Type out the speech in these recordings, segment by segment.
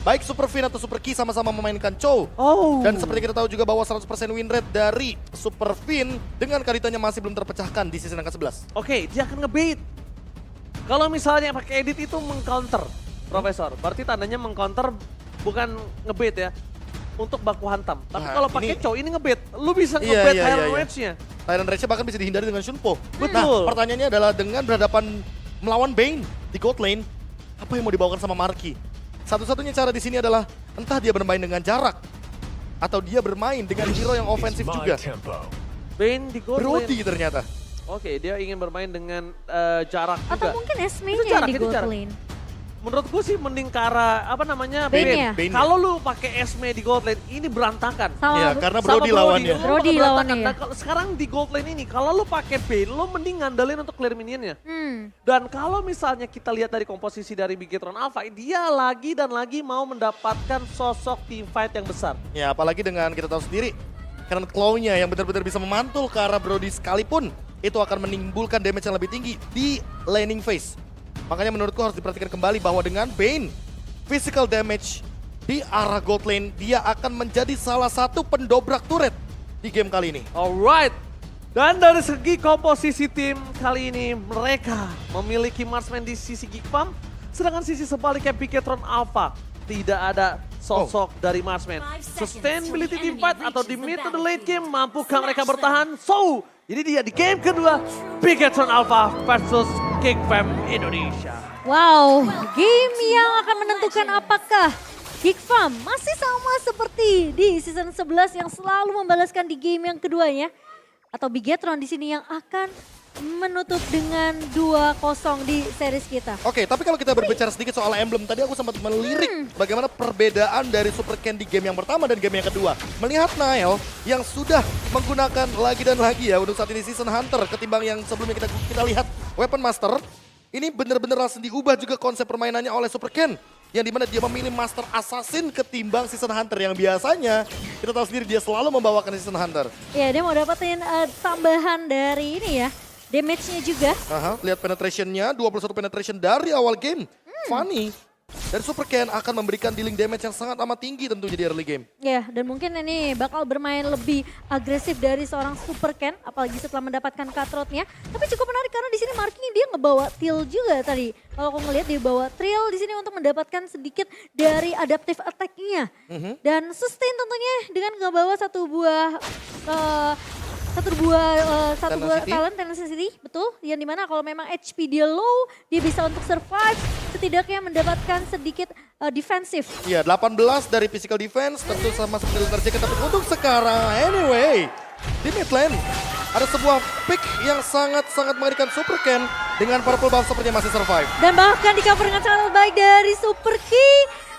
baik Super Fin atau Super Key sama-sama memainkan Chow. Oh. Dan seperti kita tahu juga bahwa 100% win rate dari Super Fin dengan Karitanya masih belum terpecahkan di season yang ke-11. Oke, dia akan ngebait. Kalau misalnya pakai edit itu mengcounter, Profesor. Berarti tandanya mengcounter bukan ngebait ya. Untuk baku hantam. Tapi Nah, kalau pakai ini- Chow ini ngebait. Lu bisa Iya, ngebait iya, Iron iya, iya. Rage-nya. Tyrant Rage bahkan bisa dihindari dengan Shunpo. Betul. Nah, pertanyaannya adalah dengan berhadapan melawan Bane di gold lane, apa yang mau dibawakan sama Marky? Satu-satunya cara di sini adalah entah dia bermain dengan jarak atau dia bermain dengan hero yang ofensif juga. Bane di gold Brody lane. ternyata. Oke, dia ingin bermain dengan jarak Atau juga. mungkin Itu Esme-nya jarak, di itu gold jarak. lane. Menurut gue sih mending ke arah, apa namanya, Bane ya? Bane. Kalau lu pakai Esme di gold lane, ini berantakan. Sama Iya, karena Sama Brody lawannya. lu Brody bakal berantakan. lawannya ya. Nah, sekarang di gold lane ini, kalau lu pakai Bane, lu mending ngandelin untuk clear minionnya. Hmm. Dan kalau misalnya kita lihat dari komposisi dari Bigetron Alpha, dia lagi dan lagi mau mendapatkan sosok team fight yang besar. Ya, apalagi dengan kita tahu sendiri, karena claw-nya yang benar-benar bisa memantul ke arah Brody sekalipun, itu akan menimbulkan damage yang lebih tinggi di laning phase. Makanya menurutku harus diperhatikan kembali bahwa dengan Bane, physical damage di arah gold lane, dia akan menjadi salah satu pendobrak turret di game kali ini. Alright. Dan dari segi komposisi tim kali ini, mereka memiliki marksman di sisi Geek Farm, sedangkan sisi sebaliknya Bigetron Alpha tidak ada sosok dari marksman. Sustainability team fight atau di mid to the late game, mampukah mereka bertahan? So, jadi dia di game kedua, Bigetron Alpha versus Geek Farm Indonesia. Wow, game yang akan menentukan apakah Geek Farm masih sama seperti di season 11 yang selalu membalaskan di game yang keduanya, atau Bigetron di sini yang akan menutup dengan 2-0 di series kita. Oke, tapi kalau kita berbicara sedikit soal emblem, tadi aku sempat melirik bagaimana perbedaan dari Super Ken di game yang pertama dan game yang kedua. Melihat Nile yang sudah menggunakan lagi dan lagi ya untuk saat ini Season Hunter ketimbang yang sebelumnya kita lihat Weapon Master. Ini benar-benar langsung diubah juga konsep permainannya oleh Super Ken. Yang dimana dia memilih Master Assassin ketimbang Season Hunter yang biasanya kita tahu sendiri dia selalu membawakan Season Hunter. Ya, dia mau dapetin tambahan dari ini ya, damage-nya juga. Aha, lihat penetrationnya, 21 penetration dari awal game. Funny. Dan Super Ken akan memberikan dealing damage yang sangat amat tinggi tentunya di early game. Ya, dan mungkin ini bakal bermain lebih agresif dari seorang Super Ken, apalagi setelah mendapatkan cutthroat-nya. Tapi cukup menarik karena di sini Marky dia ngebawa Trill juga tadi. Kalau aku ngelihat dia bawa Trill di sini untuk mendapatkan sedikit dari adaptive attack-nya. Dan sustain tentunya dengan ngebawa satu buah Tenacity. talent Tenacity, betul. Yang dimana kalau memang HP dia low, dia bisa untuk survive, setidaknya mendapatkan sedikit defensif. Iya, 18 dari physical defense tentu sama seperti Luther Jacket. Tapi untuk sekarang, anyway, di mid lane ada sebuah pick yang sangat-sangat mengerikan. Super Ken dengan purple buff sepertinya masih survive. Dan bahkan di cover dengan sangat baik dari Super Key,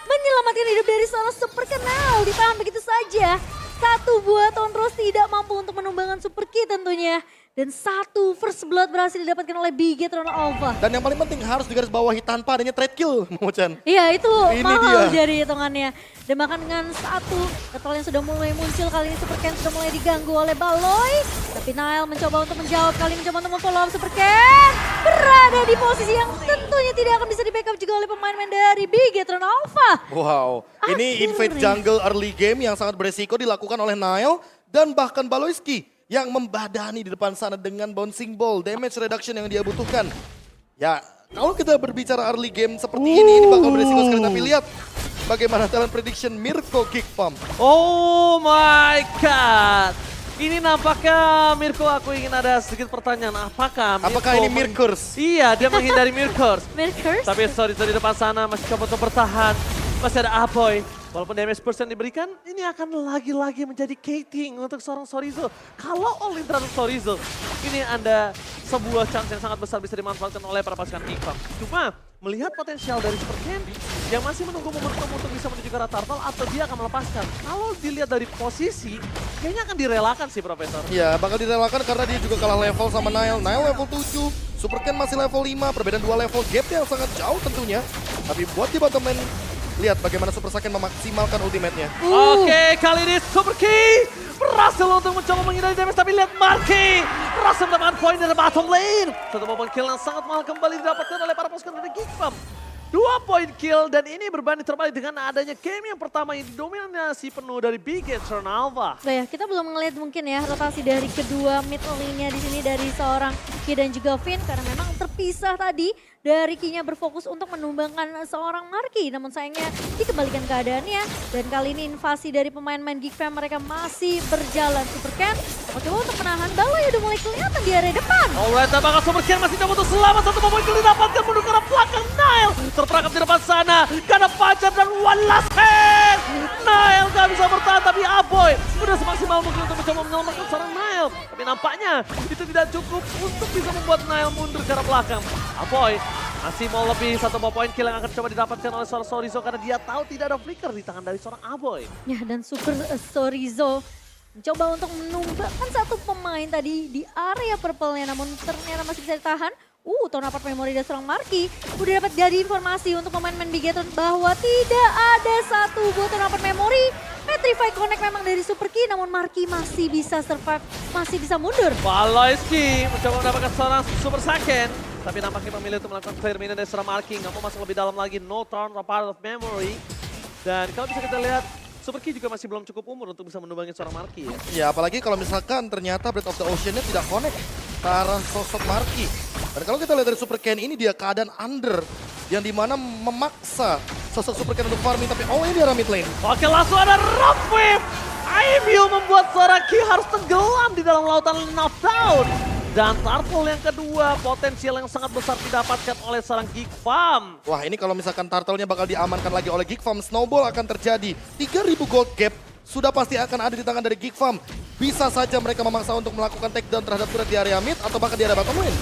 menyelamatkan hidup dari seorang Super Kenal. Ditahan begitu saja. Satu buah Tonros tidak mampu untuk menumbangkan Super Key tentunya. Dan satu first blood berhasil didapatkan oleh Bigetron Alpha. Dan yang paling penting harus digarisbawahi tanpa adanya trade kill, Mo-chan. Iya, itu Ini mahal dia. dari hitungannya. Dan bahkan dengan satu battle yang sudah mulai muncul, kali ini Super Ken sudah mulai diganggu oleh Baloy. Tapi Nile mencoba untuk menjawab, kali ini mencoba untuk memfollow up Super Ken. Berada di posisi yang tentunya tidak akan bisa di backup juga oleh pemain-pemain dari Bigetron Alpha. Wow, ini invade Akhirnya. jungle early game yang sangat beresiko dilakukan oleh Nile dan bahkan Baloyski yang membadani di depan sana dengan bouncing ball, damage reduction yang dia butuhkan. Ya, kalau kita berbicara early game seperti ini bakal beresiko sekali. Tapi lihat bagaimana talent prediction Mirko Geek Farm. Oh my god. Ini nampaknya Mirko, aku ingin ada sedikit pertanyaan. Apakah ini Mirko Mirkurs? Iya, dia menghindari Mirkurs. Mirkurs? Tapi sorry di depan sana masih coba untuk bertahan. Masih ada Apoy. Walaupun damage burst yang diberikan, ini akan lagi-lagi menjadi cating untuk seorang Sorizo. Kalau all-in terhadap Sorizo, ini ada sebuah chance yang sangat besar bisa dimanfaatkan oleh para pasukan Geek Farm. Cuma, melihat potensial dari Super Ken yang masih menunggu momentum untuk bisa menuju ke arah turtle atau dia akan melepaskan. Kalau dilihat dari posisi, kayaknya akan direlakan sih Profesor. Ya, bakal direlakan karena dia juga kalah level sama Nile. Nile level 7, Super Ken masih level 5, perbedaan 2 level gap yang sangat jauh tentunya. Tapi buat di bottom lane, lihat bagaimana Super Saiyan memaksimalkan ultimate-nya. Oke, kali ini Super Key berhasil untuk mencoba menghindari damage, tapi lihat Marky berhasil mendapatkan poin dari bottom lane. Satu momen kill yang sangat mahal kembali didapatkan oleh para pasukan dari Geek Farm. 2 poin kill dan ini berbanding terbalik dengan adanya game yang pertama yang didominasi penuh dari Big Eternalva. Nah ya, kita belum ngelihat mungkin ya rotasi dari kedua mid lane-nya di sini dari seorang Ki dan juga Finn karena memang terpisah tadi dari Ki-nya berfokus untuk menumbangkan seorang Marky. Namun sayangnya dikembalikan keadaannya dan kali ini invasi dari pemain-pemain Geek Fam mereka masih berjalan. Super Ken coba untuk menahan Balai udah mulai kelihatan di area depan. Alright, bakal Super Ken masih coba untuk selamat. 1 poin kill didapatkan mundur ke arah belakang. Nile terperangkap di depan sana. Gak ada Fajar dan one last hit. Nile gak bisa bertahan tapi Aboy udah semaksimal mungkin untuk mencoba menyelamatkan seorang Nile. Tapi nampaknya itu tidak cukup untuk bisa membuat Nile mundur ke arah belakang. Aboy masih mau lebih 1 poin kill yang akan coba didapatkan oleh seorang Sorizo karena dia tahu tidak ada flicker di tangan dari seorang Aboy. Ya dan Super Sorizo mencoba untuk menumbangkan satu pemain tadi di area purple-nya namun ternyata masih bisa ditahan. Turn apart memori dari seorang Marky. Udah dapat jadi informasi untuk pemain-pemain Bigetron bahwa tidak ada satu buah turn apart memori. Petrify Connect memang dari Super Ki namun Marky masih bisa survive, masih bisa mundur. Baloyski mencoba mendapatkan seorang Super Second. Tapi nampaknya memilih untuk melakukan clear minion dari seorang Marky. Nggak mau masuk lebih dalam lagi, no turn apart of memory. Dan kalau bisa kita lihat, Super Ki juga masih belum cukup umur untuk bisa menumbangi seorang Marky ya. Ya apalagi kalau misalkan ternyata Breath of the Ocean-nya tidak connect ke arah sosok Marky. Dan kalau kita lihat dari Super Ken ini dia keadaan under yang dimana memaksa sosok Super Ken untuk farming tapi ini di arah mid lane. Oke langsung ada Rock Wave. IMU membuat seorang Ki harus tenggelam di dalam lautan knockdown. Dan turtle yang kedua potensial yang sangat besar didapatkan oleh seorang Geek Farm. Wah ini kalau misalkan turtle-nya bakal diamankan lagi oleh Geek Farm, snowball akan terjadi. 3.000 gold gap sudah pasti akan ada di tangan dari Geek Farm. Bisa saja mereka memaksa untuk melakukan takedown terhadap turret di area mid atau bahkan di area bottom lane.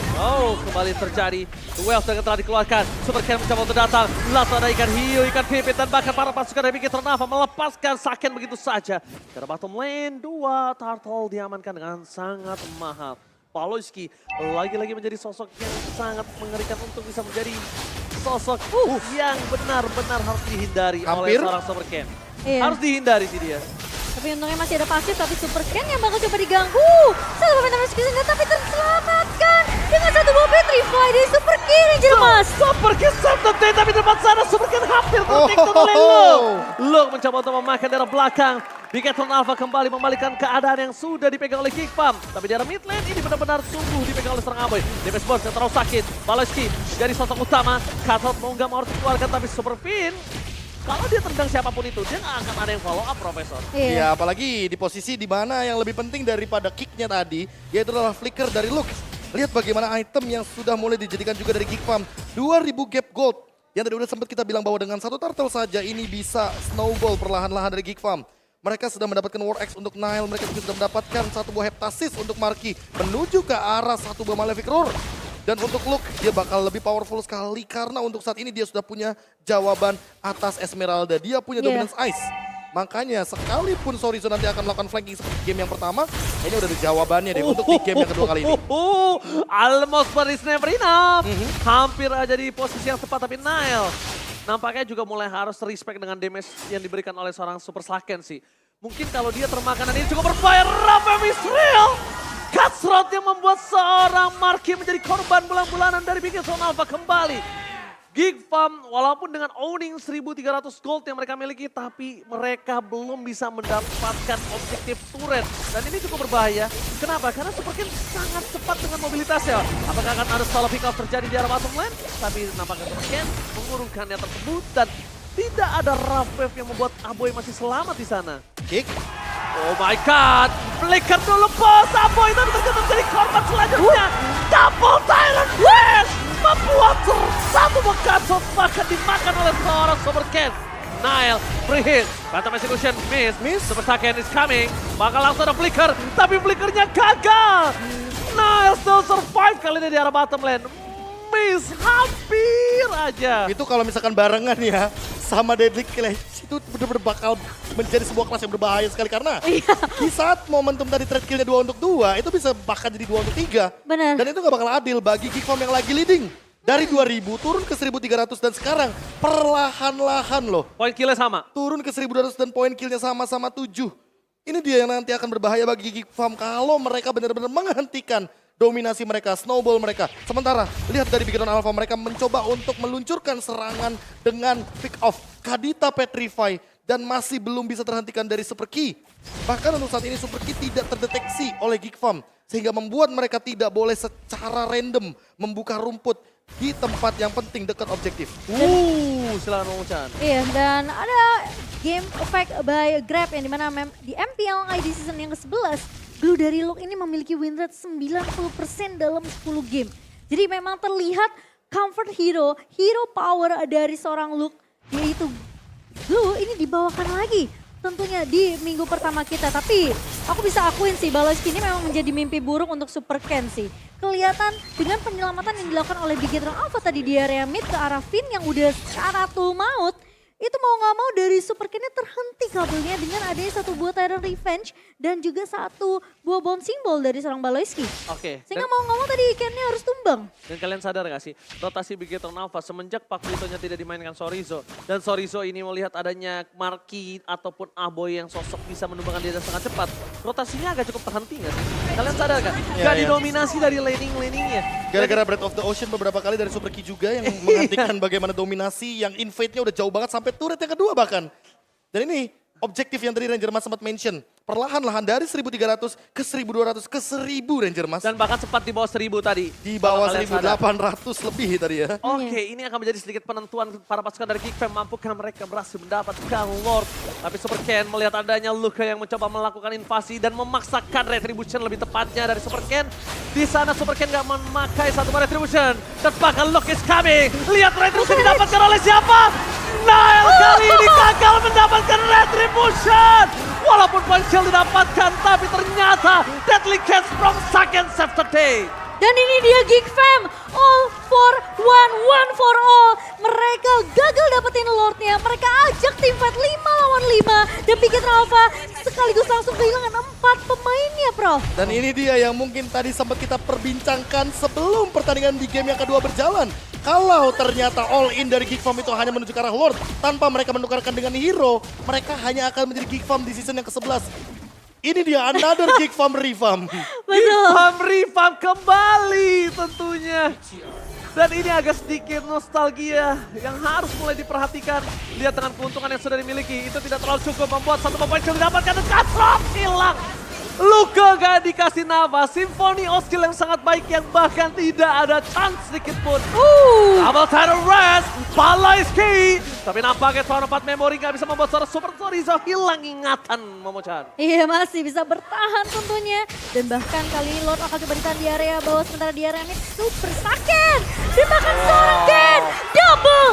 Kembali terjadi. Wave yang telah dikeluarkan. Super Ken mencoba untuk datang. Langsung ada ikan hiu, ikan pipit dan bahkan para pasukan dari Big Eternalva melepaskan Saken begitu saja. Ke arah bottom lane, 2 turtle diamankan dengan sangat mahal. Baloyski lagi-lagi menjadi sosok yang sangat mengerikan untuk bisa menjadi sosok yang benar-benar harus dihindari oleh seorang Super Ken. Iya. Harus dihindari sih dia. Tapi untungnya masih ada pasif tapi Super Ken yang bakal coba diganggu. Satu pemain harus kesini tapi terselamatkan dengan satu buah Petrify dari Super Ken Ranger Mas. Super Ken Saturday tapi di depan sana Super Ken hampir tertikung oleh Luke. Luke mencoba untuk memakan daerah belakang. Big Eternalva kembali membalikan keadaan yang sudah dipegang oleh Geek Farm. Tapi di arah mid lane ini benar-benar sungguh dipegang oleh seorang Aboy. Damage burst yang terlalu sakit. Baloyski jadi sosok utama. Cutout mau nggak mau harus dikeluarkan tapi Super Finn. Kalau dia tendang siapapun itu, dia nggak akan ada yang follow up, Profesor. Iya, apalagi di posisi di mana yang lebih penting daripada kicknya tadi, yaitu adalah flicker dari Luke. Lihat bagaimana item yang sudah mulai dijadikan juga dari Geek Farm. 2.000 gap gold. Yang tadi udah sempat kita bilang bahwa dengan satu turtle saja ini bisa snowball perlahan-lahan dari Geek Farm. Mereka sudah mendapatkan War Axe untuk Nile, mereka juga sudah mendapatkan satu buah Heptasis untuk Marky. Menuju ke arah satu buah Malefic Roar. Dan untuk Luke, dia bakal lebih powerful sekali karena untuk saat ini dia sudah punya jawaban atas Esmeralda. Dia punya dominance ice. Makanya sekalipun Sorizo nanti akan melakukan flanking seperti game yang pertama, ini udah ada jawabannya deh untuk di game yang kedua kali ini. Almost but it's never enough. Hampir aja di posisi yang tepat tapi Nile nampaknya juga mulai harus respect dengan damage yang diberikan oleh seorang Super Saken sih. Mungkin kalau dia termakan dan ini cukup berbahaya. Rafa Misrael. Cutthroat yang membuat seorang Marky menjadi korban bulan-bulanan dari Big Eternalva kembali. Geek Farm walaupun dengan owning 1.300 gold yang mereka miliki tapi mereka belum bisa mendapatkan objektif turret. Dan ini cukup berbahaya. Kenapa? Karena Super Ken sangat cepat dengan mobilitasnya. Apakah akan ada solo pick up terjadi di arah bottom lane? Tapi nampaknya Super Ken mengurungkannya tersebut dan tidak ada rough wave yang membuat Aboy masih selamat di sana. Kick. Oh my god, flicker dulu bos, Aboy tapi ternyata menjadi korban selanjutnya. Double Tyrant Wave membuat satu bekas bahkan dimakan oleh seorang Super Ken. Nile, free hit, Phantom Execution, miss, Super Saken is coming. Bakal langsung ada flicker, tapi flickernya gagal. Nile still survive kali ini di arah bottom lane. Miss, hampir aja. Itu kalau misalkan barengan ya sama Deadly Clash itu benar-benar bakal menjadi sebuah kelas yang berbahaya sekali karena di saat momentum tadi trade killnya 2 untuk 2 itu bisa bahkan jadi 2 untuk 3. Benar. Dan itu gak bakal adil bagi Geek Farm yang lagi leading. Dari 2000 turun ke 1300 dan sekarang perlahan-lahan loh. Poin killnya sama. Turun ke 1200 dan poin killnya sama-sama 7. Ini dia yang nanti akan berbahaya bagi Geek Farm kalau mereka benar-benar menghentikan dominasi mereka, snowball mereka. Sementara lihat dari Bigetron Alpha, mereka mencoba untuk meluncurkan serangan dengan pick off Kadita Petrify dan masih belum bisa terhentikan dari Super Key. Bahkan untuk saat ini Super Key tidak terdeteksi oleh Geek Farm sehingga membuat mereka tidak boleh secara random membuka rumput di tempat yang penting dekat objektif. Silakan Momo Chan. Iya, dan ada game effect by Grab yang dimana di MPL ID season yang ke-11, Blue dari Look ini memiliki win rate 90% dalam 10 game. Jadi memang terlihat comfort hero power dari seorang Look, yaitu Blue ini dibawakan lagi. Tentunya di minggu pertama kita, tapi aku bisa akuin sih Baloyski ini memang menjadi mimpi buruk untuk Super Ken sih. Kelihatan dengan penyelamatan yang dilakukan oleh Bigetron Alpha tadi di area mid ke arah Finn yang udah karatul maut. Itu mau gak mau dari Super Ken-nya terhenti kabelnya dengan adanya satu buah Tyrant Revenge dan juga satu buah bouncing ball dari seorang Baloyski. Oke. Sehingga mau gak mau tadi Ken-nya harus tumbang. Dan kalian sadar gak sih, rotasi Bigetron Alpha semenjak Pakuitonya tidak dimainkan Sorizo. Dan Sorizo ini melihat adanya Marky ataupun Aboy yang sosok bisa menumbangkan dia sangat cepat. Rotasinya agak cukup terhenti gak sih? Kalian sadar gak? Gak didominasi dari laning-laningnya. Gara-gara Breath of the Ocean beberapa kali dari Super Key juga yang menghentikan bagaimana dominasi yang invade-nya udah jauh banget sampai turret yang kedua bahkan. Dan ini objektif yang tadi Ranger Mas sempat mention. Perlahan-lahan dari 1.300 ke 1.200 ke 1.000 Ranger Mas. Dan bahkan sempat di bawah 1.000 tadi. Di bawah Kalau kalian sadar. 1.800 lebih tadi ya. Oke, ini akan menjadi sedikit penentuan para pasukan dari Geek Fam. Mampukah mereka berhasil mendapatkan Lord. Tapi Super Ken melihat adanya Luka yang mencoba melakukan invasi dan memaksakan Retribution lebih tepatnya dari Super Ken. Di sana Super Ken gak memakai satu Retribution. Dan bahkan Luke is coming. Lihat Retribution didapatkan oleh siapa? Nael kali ini gagal mendapatkan Retribution. Walaupun point kill didapatkan, tapi ternyata Deadly Catch from second after day. Dan ini dia Geek Fam, all for one for all. Mereka gagal dapetin Lordnya, mereka ajak tim fight 5 lawan 5. Dan Bigetron Alpha sekaligus langsung kehilangan 4 pemainnya, Prof. Dan ini dia yang mungkin tadi sempat kita perbincangkan sebelum pertandingan di game yang kedua berjalan. Kalau ternyata all in dari Geek Farm itu hanya menuju ke arah Lord tanpa mereka menukarkan dengan hero, mereka hanya akan menjadi Geek Farm di season yang ke-11. Ini dia another Geek Farm revamp. Betul. Revamp kembali tentunya. Dan ini agak sedikit nostalgia yang harus mulai diperhatikan. Lihat dengan keuntungan yang sudah dimiliki, itu tidak terlalu cukup membuat satu pemain yang didapatkan dan Katrop hilang. Luka gak dikasih nafas, Symphony of Skill yang sangat baik yang bahkan tidak ada chance sedikit pun. Double title rest, Baloyski. Tapi nampaknya tuan 4 memori gak bisa membuat suara Super Sorizo hilang ingatan, Momo-chan. Iya, masih bisa bertahan tentunya. Dan bahkan kali ini Lord akan coba ditahan di area bawah, sementara di area mid Super Saken. Dan bahkan seorang Ken, double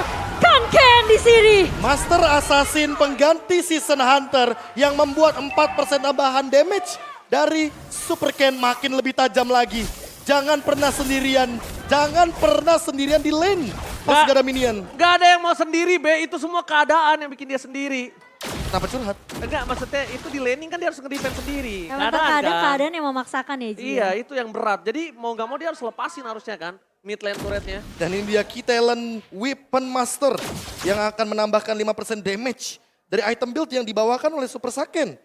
Ken di sini. Master Assassin pengganti Season Hunter yang membuat 4% tambahan damage dari Super Ken makin lebih tajam lagi. Jangan pernah sendirian di lane pas gak ada minion. Gak ada yang mau sendiri, Be. Itu semua keadaan yang bikin dia sendiri. Kenapa curhat? Enggak, maksudnya itu di laning kan dia harus nge-defend sendiri. Emang Keadaan kan. keadaan yang memaksakan ya, Ji. Iya, itu yang berat. Jadi mau gak mau dia harus lepasin harusnya kan. Mid lane turretnya. Dan ini dia Kitelen Weapon Master yang akan menambahkan 5% damage dari item build yang dibawakan oleh Super Saken.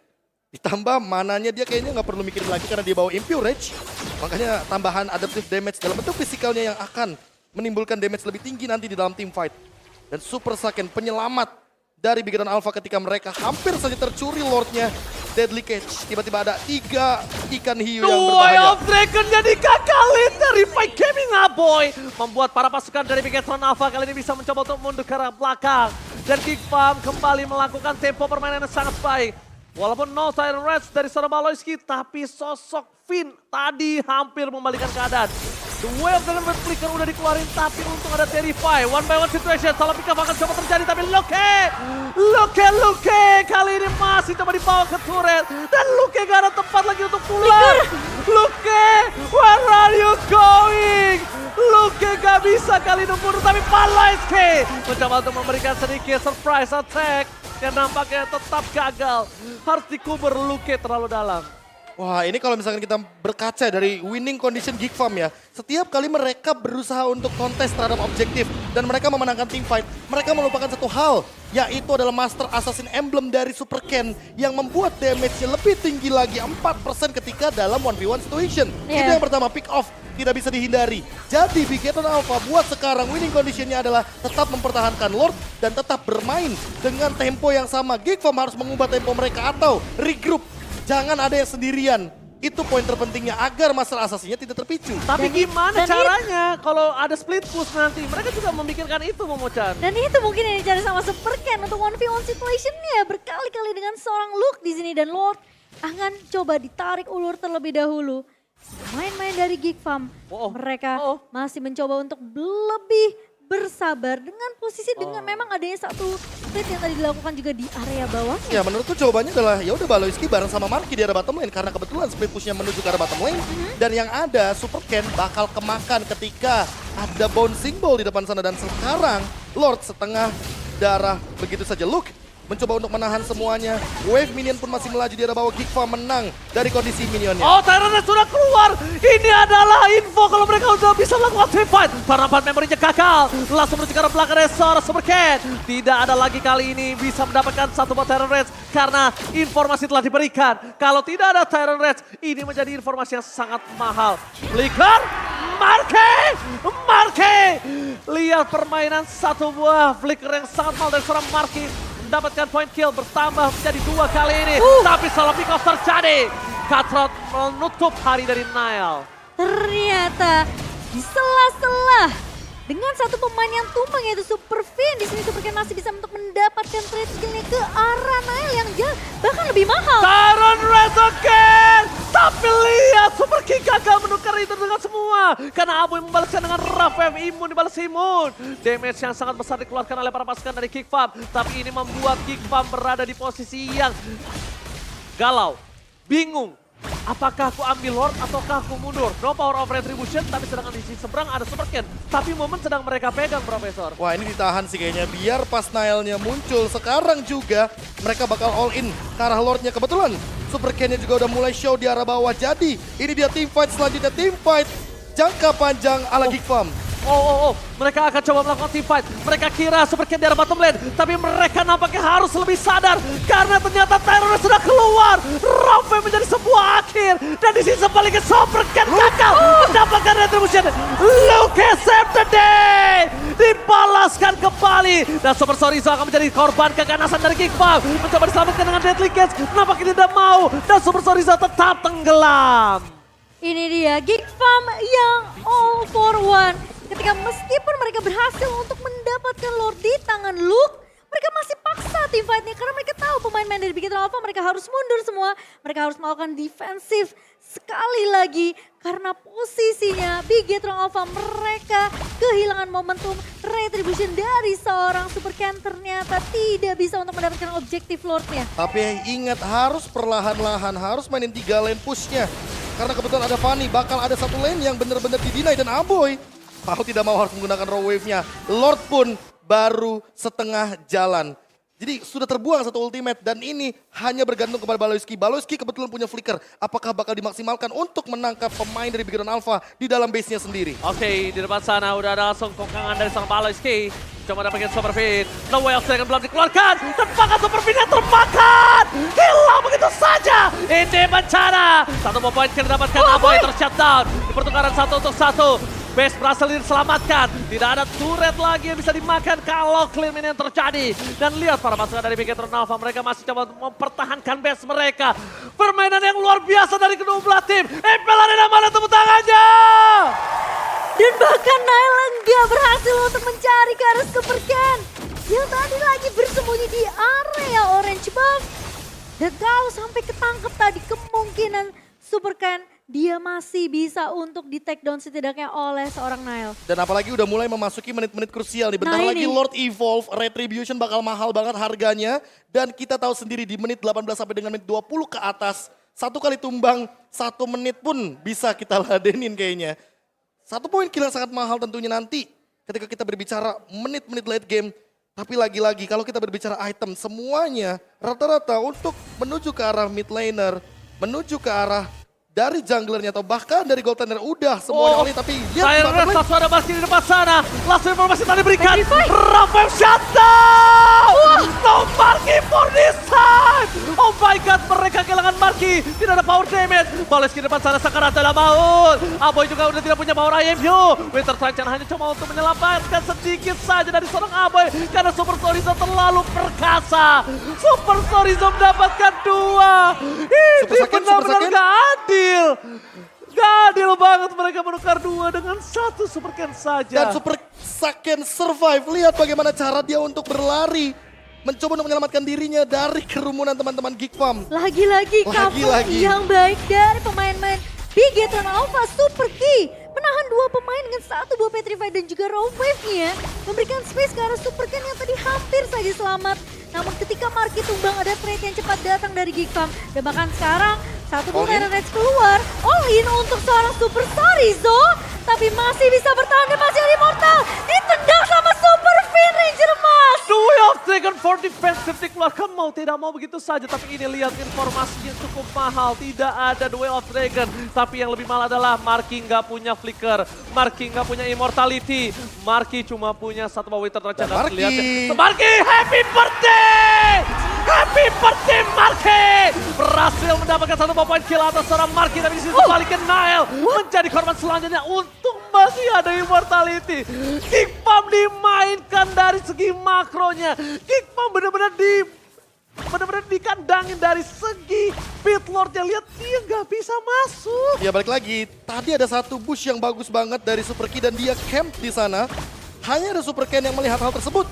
Ditambah mananya dia kayaknya nggak perlu mikirin lagi karena dia bawa Impure Rage. Makanya tambahan adaptive damage dalam bentuk fisikalnya yang akan menimbulkan damage lebih tinggi nanti di dalam team fight. Dan Super Saken penyelamat dari Bigetron Alpha ketika mereka hampir saja tercuri Lordnya. Deadly Catch, tiba-tiba ada 3 ikan hiu yang Way berbahaya. of Dragon jadi gagalin dari Fight Gaming Aboy. Membuat para pasukan dari Bigetron Alpha kali ini bisa mencoba untuk mundur ke arah belakang. Dan Geek Farm kembali melakukan tempo permainan yang sangat baik. Walaupun no Siren Reds dari seorang Baloyski, tapi sosok Finn tadi hampir membalikan keadaan. The Way of Dragon Flicker udah dikeluarin, tapi untung ada Terrify. One by one situation, salah pick up akan coba terjadi, tapi Luke kali ini masih coba dibawa ke turret. Dan Luke gak ada tempat lagi untuk pulang. Luke, where are you going? Luke gak bisa kali ini mundur, tapi Baloyski mencoba untuk memberikan sedikit surprise attack. Yang nampaknya tetap gagal. Harus dikubur Luke terlalu dalam. Wah, ini kalau misalkan kita berkaca dari winning condition Geek Farm ya, setiap kali mereka berusaha untuk kontes terhadap objektif dan mereka memenangkan team fight, mereka melupakan satu hal, yaitu adalah Master Assassin Emblem dari Super Ken yang membuat damage-nya lebih tinggi lagi 4% ketika dalam 1v1 situation. Itu yang pertama, pick off tidak bisa dihindari. Jadi Bigetron Alpha buat sekarang winning condition-nya adalah tetap mempertahankan Lord dan tetap bermain dengan tempo yang sama. Geekfarm harus mengubah tempo mereka atau regroup. Jangan ada yang sendirian. Itu poin terpentingnya agar Master Assassin-nya tidak terpicu. Tapi Dan gimana dan caranya kalau ada split push nanti? Mereka juga memikirkan itu, Momochan. Dan itu mungkin yang dicari sama Super Ken untuk 1v1 situation-nya berkali-kali dengan seorang Luke di sini dan Lord akan coba ditarik ulur terlebih dahulu. Main-main dari Geekfarm, mereka masih mencoba untuk lebih bersabar dengan posisi dengan memang adanya satu split yang tadi dilakukan juga di area bawahnya. Ya menurutku jawabannya adalah ya udah Baloyski bareng sama Marky di arah bottom lane karena kebetulan split pushnya menuju ke arah bottom lane dan yang ada Super Ken bakal kemakan ketika ada bouncing ball di depan sana dan sekarang Lord setengah darah begitu saja. Luke mencoba untuk menahan semuanya. Wave minion pun masih melaju di arah bawah. Geekfarm menang dari kondisi minionnya. Oh, Tyrant sudah keluar. Ini adalah info kalau mereka sudah bisa melakukan team fight. Karena 4 memorinya gagal. Langsung menuju ke arah belakang dari seorang Super Ken. Tidak ada lagi kali ini bisa mendapatkan satu buat Tyrant Rage. Karena informasi telah diberikan. Kalau tidak ada Tyrant Rage, ini menjadi informasi yang sangat mahal. Flicker, Marky. Lihat permainan satu buah flicker yang sangat mahal dari seorang Marky. Mendapatkan point kill bertambah menjadi 2 kali ini. Tapi salah pick off terjadi. Cutthroat menutup hari dari Nile. Ternyata di sela-sela dengan satu pemain yang tumbang yaitu Super Finn. Di sini Super Ken masih bisa untuk mendapatkan trade skillnya ke arah Nile yang bahkan lebih mahal. Tyrant Rage again. Tapi lihat Super King gagal menukar itu dengan semua. Karena Abu yang membalaskan dengan Rafem, imun dibalas imun. Damage yang sangat besar dikeluarkan oleh para pasukan dari Geekfarm. Tapi ini membuat Geekfarm berada di posisi yang galau, bingung. Apakah aku ambil Lord ataukah aku mundur? No power of retribution, tapi sedangkan di sisi seberang ada Super Ken. Tapi momen sedang mereka pegang, Profesor. Wah ini ditahan sih kayaknya, biar pas Nile-nya muncul. Sekarang juga mereka bakal all in ke arah Lord-nya. Kebetulan Super Ken-nya juga udah mulai show di arah bawah. Jadi ini dia team fight selanjutnya, team fight jangka panjang ala Geekfarm. Mereka akan coba melakukan team fight. Mereka kira Super Ken di arah bottom lane. Tapi mereka nampaknya harus lebih sadar. Karena ternyata Tyrant sudah keluar. Rampe menjadi sebuah akhir. Dan di sini sebaliknya Super Ken gagal mendapatkan retribution. Luke save the day. Dibalaskan kembali. Dan Super Sorizo akan menjadi korban keganasan dari Geekfarm. Mencoba diselamatkan dengan Deadly Gaze. Nampaknya tidak mau. Dan Super Sorizo tetap tenggelam. Ini dia Geekfarm yang all for one. Ketika meskipun mereka berhasil untuk mendapatkan Lord di tangan Luke, mereka masih paksa team fight-nya karena mereka tahu pemain-pemain dari Bigetron Alpha mereka harus mundur semua. Mereka harus melakukan defensif sekali lagi karena posisinya Bigetron Alpha mereka kehilangan momentum retribution dari seorang Super Ken ternyata tidak bisa untuk mendapatkan objektif Lord-nya. Tapi ingat harus perlahan-lahan, harus mainin 3 lane push-nya. Karena kebetulan ada Fanny, bakal ada satu lane yang benar-benar di-deny dan Aboy mau tidak mau harus menggunakan raw wave-nya. Lord pun baru setengah jalan. Jadi sudah terbuang satu ultimate dan ini hanya bergantung kepada Baloyski. Baloyski kebetulan punya flicker. Apakah bakal dimaksimalkan untuk menangkap pemain dari Bigetron Alpha di dalam base-nya sendiri? Oke, di depan sana udah ada langsung kokangan dari sang Baloyski. Coba dapetin Super Finn. No way of second belum dikeluarkan. Dan bahkan Super Finn yang termakan. Hilang begitu saja. Ini bencana. Satu poin yang didapatkan Aboy ter-shutdown. Di pertukaran 1 untuk 1. Base berhasil diselamatkan. Tidak ada turret lagi yang bisa dimakan kalau claim ini yang terjadi. Dan lihat para pasukan dari Bigetron Alpha. Mereka masih coba mempertahankan base mereka. Permainan yang luar biasa dari kedua belah tim. Impel Arena mana tepuk tangannya? Dan bahkan Nile nggak berhasil untuk mencari ke arah Super Ken yang tadi lagi bersembunyi di area orange buff. Dan kalau sampai ketangkep tadi kemungkinan Super Ken dia masih bisa untuk di take down setidaknya oleh seorang Nile. Dan apalagi udah mulai memasuki menit-menit krusial nih. Bentar lagi Lord Evolve, Retribution bakal mahal banget harganya. Dan kita tahu sendiri di menit 18 sampai dengan menit 20 ke atas. Satu kali tumbang, 1 menit pun bisa kita ladenin kayaknya. 1 poin kill yang sangat mahal tentunya nanti ketika kita berbicara menit-menit late game. Tapi lagi-lagi kalau kita berbicara item semuanya rata-rata untuk menuju ke arah mid laner, menuju ke arah dari junglernya atau bahkan dari goaltender udah semuanya oli, tapi lihat Saya di bottom lane. rasa suara Marky di depan sana. Langsung informasi tadi berikan. Verify. Rafael shutdown! No Marky for this time! Oh my god, mereka kehilangan Marky. Tidak ada power damage. Bales di depan sana, Sakarat dalam maut. Aboy juga udah tidak punya power IMU. Winter Trajan hanya cuma untuk menyelamatkan sedikit saja dari seorang Aboy. Karena Super Chorizo terlalu perkasa. Super Chorizo mendapatkan 2. Ini Super Saiyan, Super benar-benar Saiyan. gak adil. Gak adil banget mereka menukar 2 dengan 1 Super Ken saja. Dan Super Saiyan survive. Lihat bagaimana cara dia untuk berlari. Mencoba untuk menyelamatkan dirinya dari kerumunan teman-teman Geek Farm. Lagi-lagi couple Lagi-lagi. yang baik dari pemain-pemain Bigetron Alpha Super Key. Menahan 2 pemain dengan 1 buah Petrify dan juga Raw Wave-nya. Memberikan space ke arah Super Ken yang tadi hampir saja selamat. Namun ketika Marky tumbang ada trade yang cepat datang dari Geek Farm. Dan bahkan sekarang satu All buah in. Iron Rage keluar. All in untuk seorang Super Chorizo. Tapi masih bisa bertahan dan masih ada Immortal. Ditendang sama Super Fin Ranger Mas. Way of Dragon for defensive dikeluarkan mau tidak mau begitu saja. Tapi ini lihat informasinya cukup mahal. Tidak ada The Way of Dragon. Tapi yang lebih mahal adalah Marky nggak punya flicker. Marky nggak punya immortality. Marky cuma punya 1 buah Winter Trajan. Dan Marky. Marky, happy birthday! Happy birthday Marky! Berhasil mendapatkan 1 buah point kill atas seorang Marky. Tapi di sini sebaliknya Nael menjadi korban selanjutnya. Untung masih ada immortality. Geek Farm dimainkan dari segi makronya. Geek Farm benar-benar dikandangin dari segi pit lordnya. Lihat dia nggak bisa masuk. Ya balik lagi, tadi ada satu bush yang bagus banget dari Super Key dan dia camp di sana. Hanya ada Super Ken yang melihat hal tersebut.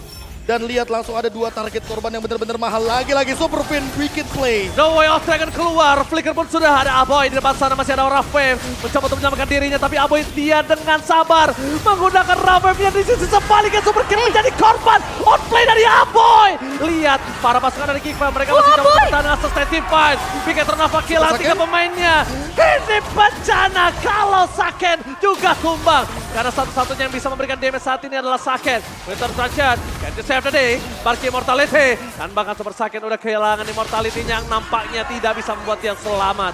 Dan lihat langsung ada 2 target korban yang benar-benar mahal. Lagi-lagi Super Fin wicked play. The Way of Dragon keluar, flicker pun sudah ada. Aboy di depan sana masih ada Rough Wave. Mencoba untuk menyelamatkan dirinya, tapi Aboy dia dengan sabar menggunakan Rough Wave-nya di sisi sebaliknya. Super Ken menjadi korban outplay dari Aboy. Lihat para pasukan dari Geek Farm, mereka masih coba bertahan dengan sustained fight. Bigetron Alpha kill 3 pemainnya. Ini bencana kalau Saken juga tumbang. Karena satu-satunya yang bisa memberikan damage saat ini adalah Saken. Winter Trajan, can you save the day? Marky immortality. Dan bahkan Super Saken udah kehilangan immortality-nya yang nampaknya tidak bisa membuat dia selamat.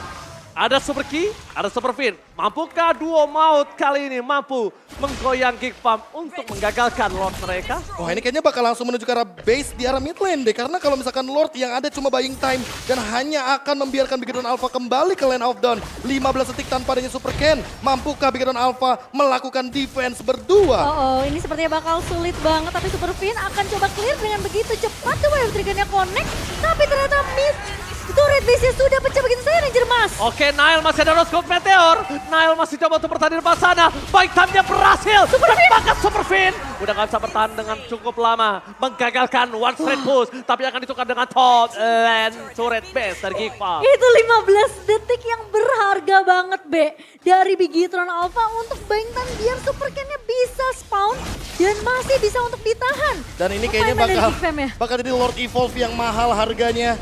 Ada Super Key, ada Super Fin. Mampukah duo maut kali ini mampu menggoyang Geek Farm untuk menggagalkan Lord mereka? Wah ini kayaknya bakal langsung menuju ke arah base di arah mid lane deh. Karena kalau misalkan Lord yang ada cuma buying time dan hanya akan membiarkan Bigetron Alpha kembali ke lane of dawn. 15 detik tanpa adanya Super Ken. Mampukah Bigetron Alpha melakukan defense berdua? Oh, ini sepertinya bakal sulit banget. Tapi Super Fin akan coba clear dengan begitu cepat. The Wave Dragon-nya connect. Tapi ternyata mid turret base-nya sudah pecah begitu saja Ranger Mas. Oke, Nile masih ada Rose Gold Meteor. Nile masih coba untuk bertahan di depan sana. Baik time-nya berhasil. Terbakat Super Fin. Udah gak bisa bertahan dengan cukup lama. Menggagalkan one straight push. Tapi akan ditukar dengan top lane turret base dari Geek Farm. Itu 15 detik yang berharga banget, Be. Dari Bigetron Alpha untuk buying time biar Super Ken-nya bisa spawn dan masih bisa untuk ditahan. Dan ini Untuk kayaknya pemain dari bakal, Geek Fam ya. bakal jadi Lord Evolve yang mahal harganya.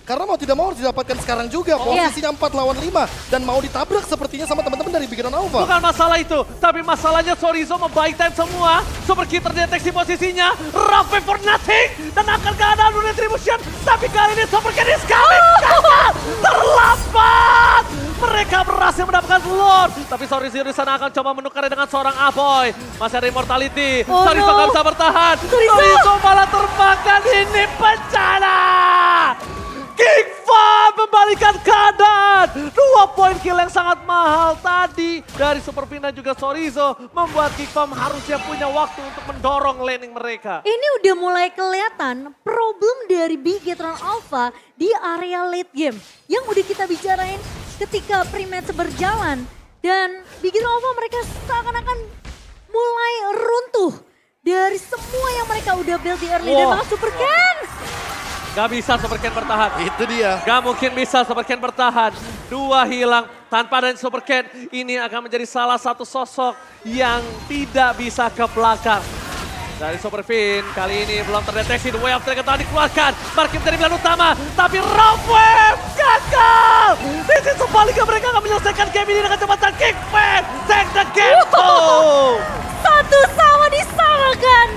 Karena mau tidak mau harus didapatkan sekarang juga. Posisinya 4 lawan 5. Dan mau ditabrak sepertinya sama teman-teman dari Bigetron Alpha. Bukan masalah itu, tapi masalahnya Chorizo membaik time semua. Super Key terdeteksi posisinya, Rafe for nothing, dan akan keadaan retribution. Tapi kali ini Super Key is coming, gagal, terlambat. Mereka berhasil mendapatkan Lord, tapi Chorizo di sana akan coba menukarnya dengan seorang Aboy. Masih ada immortality, Oh Chorizo no. nggak bisa bertahan. Chorizo. Chorizo malah terbakar, ini bencana. Geek Farm membalikan keadaan. 2 poin kill yang sangat mahal tadi dari Super Fin dan juga Chorizo membuat Geek Farm harusnya punya waktu untuk mendorong laning mereka. Ini udah mulai kelihatan problem dari Bigetron Alpha di area late game. Yang udah kita bicarain ketika pre-match berjalan. Dan Bigetron Alpha mereka seakan-akan mulai runtuh dari semua yang mereka udah build di early. Dan Wah. malah Super Ken. Gak bisa Super Ken bertahan. Itu dia. Gak mungkin bisa Super Ken bertahan. 2 hilang tanpa adanya Super Ken. Ini akan menjadi salah satu sosok yang tidak bisa ke belakang. Dari Super Fin kali ini belum terdeteksi. The Way of Dragon telah dikeluarkan. Marky menjadi pilihan utama. Tapi Rough Wave gagal. Di sisi sebaliknya mereka akan menyelesaikan game ini dengan cepat. Dan Kickman take the game home. Satu sama disamakan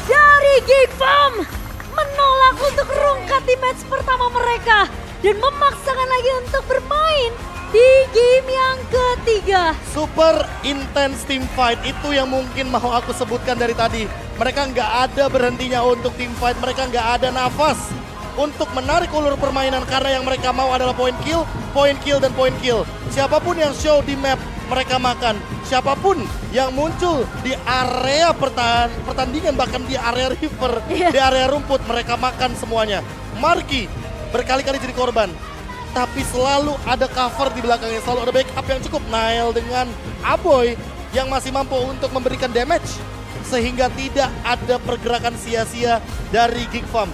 dari Geek Farm. Menolak untuk rungkat di match pertama mereka. Dan memaksakan lagi untuk bermain di game yang ketiga. Super intense team fight, itu yang mungkin mau aku sebutkan dari tadi. Mereka nggak ada berhentinya untuk team fight, mereka nggak ada nafas untuk menarik ulur permainan karena yang mereka mau adalah point kill, dan point kill. Siapapun yang show di map, mereka makan. Siapapun yang muncul di area pertandingan, bahkan di area river, di area rumput, mereka makan semuanya. Marky berkali-kali jadi korban, tapi selalu ada cover di belakangnya, selalu ada backup yang cukup. Nail dengan Aboy yang masih mampu untuk memberikan damage, sehingga tidak ada pergerakan sia-sia dari Geek Farm.